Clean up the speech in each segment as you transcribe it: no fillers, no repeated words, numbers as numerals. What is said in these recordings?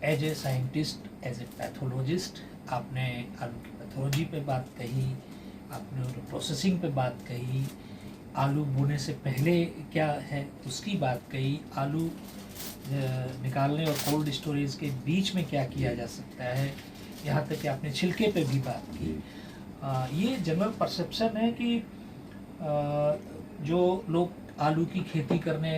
As a scientist, as a pathologist, आपने आलू की पैथोलॉजी पे बात कही, आपने प्रोसेसिंग पे बात कही, आलू बोने से पहले क्या है उसकी बात कही, आलू निकालने और कोल्ड स्टोरेज के बीच में क्या किया जा सकता है, यहाँ तक कि आपने छिलके पे भी बात की। ये जनरल परसेप्शन है कि जो लोग आलू की खेती करने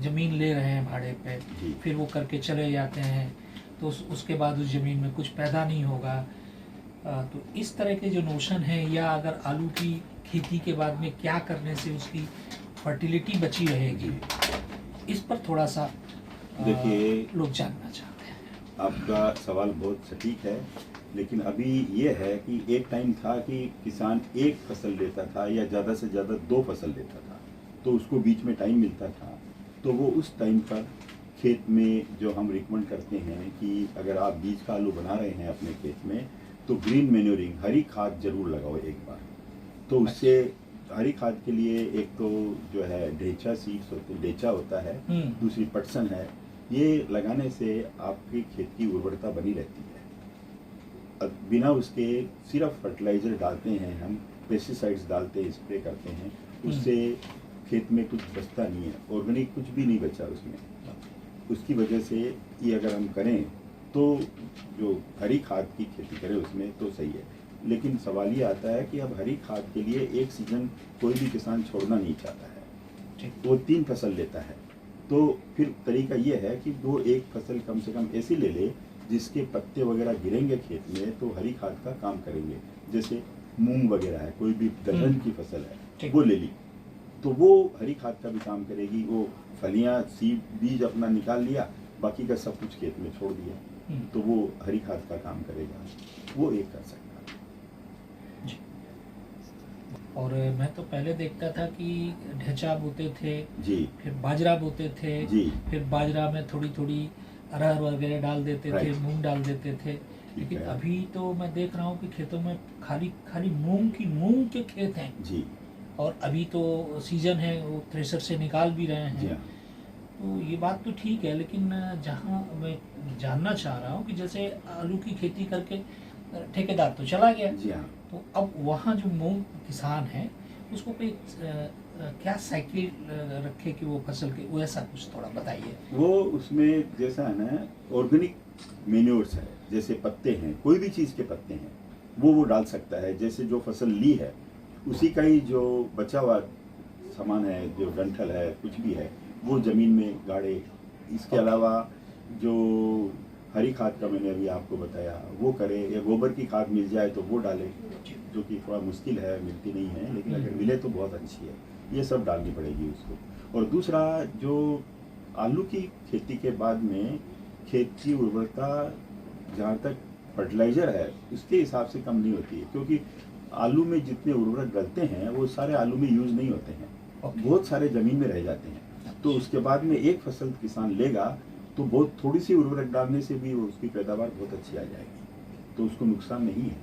ज़मीन ले रहे हैं भाड़े पे, फिर वो करके चले जाते हैं, तो उसके बाद उस ज़मीन में कुछ पैदा नहीं होगा। तो इस तरह के जो नोशन है, या अगर आलू की खेती के बाद में क्या करने से उसकी फर्टिलिटी बची रहेगी, इस पर थोड़ा सा देखिए, लोग जानना चाहते हैं। आपका सवाल बहुत सटीक है, लेकिन अभी ये है कि एक टाइम था कि किसान एक फसल लेता था या ज़्यादा से ज़्यादा 2 फसल लेता था, तो उसको बीच में टाइम मिलता था, तो वो उस टाइम पर खेत में जो हम रिकमेंड करते हैं कि अगर आप बीज का आलू बना रहे हैं अपने खेत में, तो ग्रीन मैन्योरिंग, हरी खाद जरूर लगाओ एक बार। तो उससे हरी खाद के लिए एक तो जो है ढेंचा सीड्स होते, ढेंचा होता है, दूसरी पटसन है, ये लगाने से आपकी खेत की उर्वरता बनी रहती है। बिना उसके सिर्फ फर्टिलाइजर डालते हैं हम, पेस्टिसाइड्स डालते हैं, स्प्रे करते हैं, उससे खेत में कुछ बचता नहीं है, ऑर्गेनिक कुछ भी नहीं बचा उसमें। उसकी वजह से ये अगर हम करें तो जो हरी खाद की खेती करें उसमें तो सही है। लेकिन सवाल ये आता है कि अब हरी खाद के लिए एक सीजन कोई भी किसान छोड़ना नहीं चाहता है, वो 3 फसल लेता है, तो फिर तरीका ये है कि वो एक फसल कम से कम ऐसी ले ले जिसके पत्ते वगैरह गिरेंगे खेत में तो हरी खाद का काम करेंगे। जैसे मूंग वगैरह है, कोई भी दलहन की फसल है, वो ले ली तो वो हरी खाद का भी काम करेगी। वो फलियां, सीड, बीज अपना निकाल लिया, बाकी का सब कुछ खेत में छोड़ दिया, तो वो हरी खाद का काम करेगा, वो एक कर सकता है। और मैं तो पहले देखता था कि ढेंचा बोते थे जी, फिर बाजरा बोते थे जी, फिर बाजरा में थोड़ी थोड़ी अरहर वगैरह डाल देते थे, मूंग डाल देते थे। लेकिन अभी तो मैं देख रहा हूँ कि खेतों में खाली मूंग के खेत हैं जी, और अभी तो सीजन है, वो थ्रेशर से निकाल भी रहे हैं। जी, तो ये बात तो ठीक है, लेकिन जहाँ मैं जानना चाह रहा हूँ कि जैसे आलू की खेती करके ठेकेदार तो चला गया, जी हाँ। तो अब वहाँ जो मूंग किसान है उसको कोई क्या साइकिल रखे कि वो फसल के, वो ऐसा कुछ थोड़ा बताइए। वो उसमें जैसा है ना, ऑर्गेनिक मेन्योर्स है, जैसे पत्ते हैं, कोई भी चीज़ के पत्ते हैं, वो डाल सकता है। जैसे जो फसल ली है उसी का ही जो बचा हुआ सामान है, जो डंठल है, कुछ भी है, वो ज़मीन में गाड़े। इसके अलावा जो हरी खाद का मैंने अभी आपको बताया वो करे, या गोबर की खाद मिल जाए तो वो डाले, जो कि थोड़ा मुश्किल है, मिलती नहीं है, लेकिन अगर मिले तो बहुत अच्छी है। ये सब डालनी पड़ेगी उसको। और दूसरा, जो आलू की खेती के बाद में खेत की उर्वरता जहाँ तक फर्टिलाइज़र है उसके हिसाब से कम नहीं होती है, क्योंकि आलू में जितने उर्वरक डलते हैं वो सारे आलू में यूज़ नहीं होते हैं, बहुत सारे ज़मीन में रह जाते हैं। तो उसके बाद में एक फसल किसान लेगा तो बहुत थोड़ी सी उर्वरक डालने से भी उसकी पैदावार बहुत अच्छी आ जाएगी, तो उसको नुकसान नहीं है।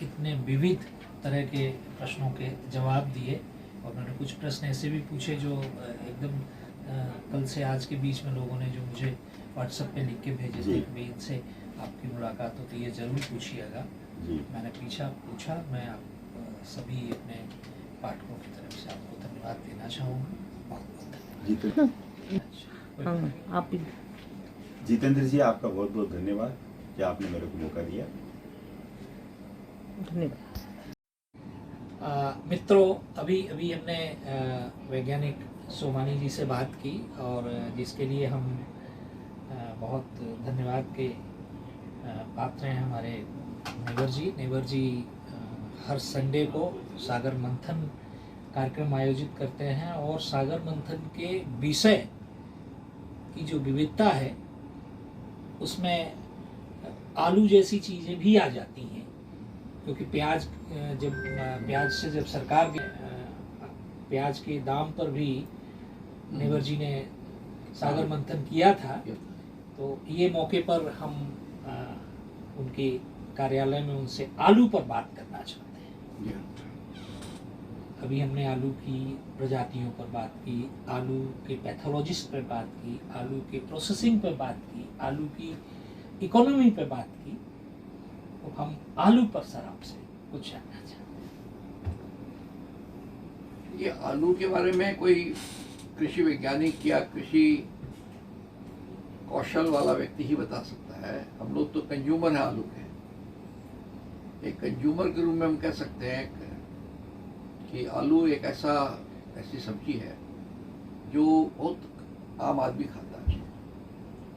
इतने विविध तरह के प्रश्नों के जवाब दिए, और मैंने कुछ प्रश्न ऐसे भी पूछे जो एकदम कल से आज के बीच में लोगों ने जो मुझे व्हाट्सएप पे लिख के भेजे थे कि भाई इनसे आपकी मुलाकात हो तो ये ज़रूर पूछिएगा। मैंने पूछा। मैं आप सभी अपने पाठकों की तरफ से आपको धन्यवाद देना चाहूँगा। बहुत बहुत धन्यवाद। जितेंद्र जी, आपका बहुत बहुत धन्यवाद कि आपने मेरे को मौका दिया। धन्यवाद। मित्रों, अभी हमने वैज्ञानिक सोमानी जी से बात की, और जिसके लिए हम बहुत धन्यवाद के पात्र हैं हमारे नेवर जी हर संडे को सागर मंथन कार्यक्रम आयोजित करते हैं, और सागर मंथन के विषय की जो विविधता है उसमें आलू जैसी चीज़ें भी आ जाती हैं, क्योंकि प्याज से जब सरकार प्याज के दाम पर भी नेवर जी ने सागर मंथन किया था, तो ये मौके पर हम उनके कार्यालय में उनसे आलू पर बात करना चाहते हैं। अभी हमने आलू की प्रजातियों पर बात की, आलू के पैथोलॉजिस्ट पर बात की, आलू के प्रोसेसिंग पर बात की, आलू की इकोनॉमी पर बात की, तो हम आलू पर सर आपसे कुछ जानना चाहते हैं। ये आलू के बारे में कोई कृषि वैज्ञानिक या कृषि कौशल वाला व्यक्ति ही बता सकता है। हम लोग तो कंज्यूमर हैं आलू के। एक कंज्यूमर के रूप में हम कह सकते हैं कि आलू एक ऐसी सब्जी है जो बहुत आम आदमी खाता है,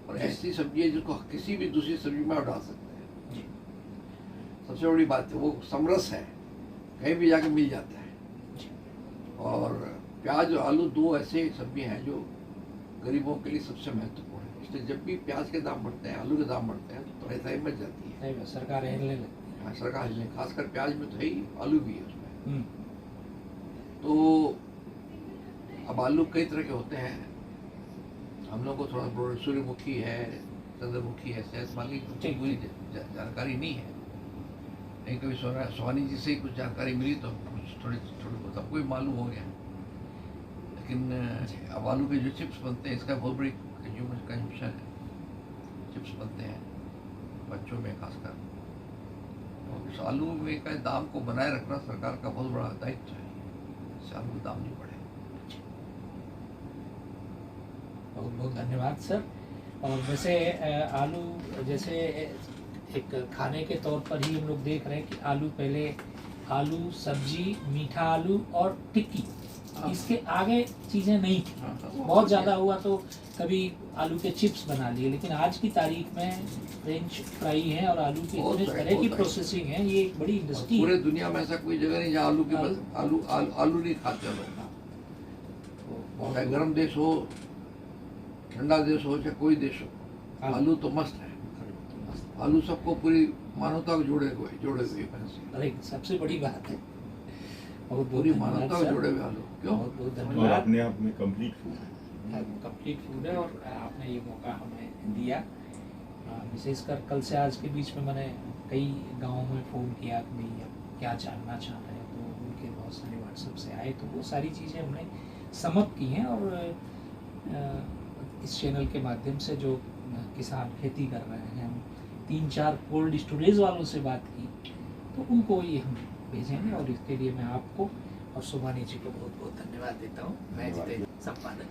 और ऐसी सब्जी है जिसको किसी भी दूसरी सब्जी में आप डाल सकते हैं। सबसे बड़ी बात है वो समरस है, कहीं भी जाके मिल जाता है। और प्याज और आलू दो ऐसे सब्जी हैं जो गरीबों के लिए सबसे महत्वपूर्ण है। इसलिए जब भी प्याज के दाम बढ़ते हैं, आलू के दाम बढ़ते हैं, तो तहसाई मच जाती है। सरकार हिलने लगती है। हाँ, सरकार हिलने, खासकर प्याज में तो है ही, आलू भी है उसमें। तो अब आलू कई तरह के होते हैं। हम लोग को थोड़ा सूर्यमुखी है, चंद्रमुखी है, सहसमाली की पूरी जानकारी नहीं है। नहीं कभी सोहानी जी से ही कुछ जानकारी मिली तो कुछ थोड़ी बहुत हमको भी मालूम हो गया। लेकिन अब आलू के जो चिप्स बनते हैं, इसका बहुत बड़ी कंजम्पशन है। चिप्स बनते हैं बच्चों में खासकर। तो इस आलू में का दाम को बनाए रखना सरकार का बहुत बड़ा दायित्व है। इससे आलू का दाम नहीं बढ़े। बहुत बहुत धन्यवाद सर। और वैसे आलू जैसे एक खाने के तौर पर ही हम लोग देख रहे हैं कि आलू पहले आलू सब्जी, मीठा आलू और टिक्की, इसके आगे चीज़ें नहीं थी। बहुत ज़्यादा हुआ तो कभी आलू के चिप्स बना लिए, लेकिन आज की तारीख में फ्रेंच फ्राई है और आलू की इतने तरह की प्रोसेसिंग है, ये एक बड़ी इंडस्ट्री है। पूरे दुनिया में ऐसा कोई जगह नहीं जहाँ आलू नहीं खाते लोग। चाहे गर्म देश हो, ठंडा देश हो, चाहे कोई देश हो, आलू तो मस्त है। आलू सबको पूरी मानवता को जोड़े हुए अरे सबसे बड़ी बात है। बहुत पूरी मानवता को जोड़े हुए आलू। क्यों? बहुत बहुत और धन्यवाद। अपने आप में कंप्लीट फूड है। कंप्लीट फूड है और आपने ये मौका हमें दिया। विशेषकर कल से आज के बीच में मैंने कई गाँवों में फ़ोन किया कि भाई अब क्या जानना चाह रहे हैं, तो उनके बहुत सारे व्हाट्सएप से आए, तो वो सारी चीज़ें हमने समअप की हैं। और इस चैनल के माध्यम से जो किसान खेती कर रहे हैं, हम 3-4 कोल्ड स्टोरेज वालों से बात की, तो उनको ये हम भेजेंगे। और इसके लिए मैं आपको और सुमानी जी को बहुत बहुत धन्यवाद देता हूँ। मैं जितेंद्र, संपादक।